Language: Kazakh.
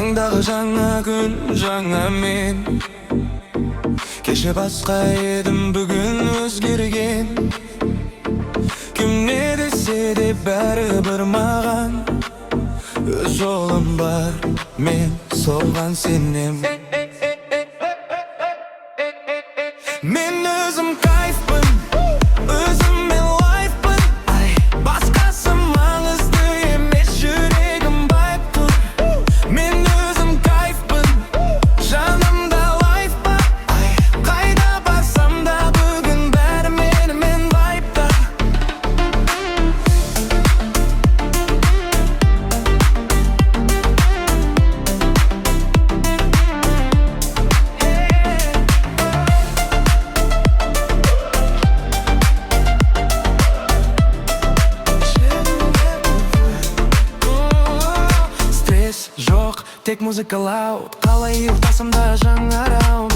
таңдағы жаңа күн, жаңа мен. Кеше басқа едім, бүгін өзгерген. Кім не десе де бәрі бір маған. Өз жолым бар, мен соған сенем. Мен өзім кайфпын, өзім мен лайкпын. Басқасы маңызды емес, жүрегім байып тұр. Мен өзім кайфпын, жанымда лайк бар. Қайда барсам да бүгін бәрі менімен вайбта. Стресс жоқ, тек музыка лауд. Қалай ұйықтасам да жаңарам.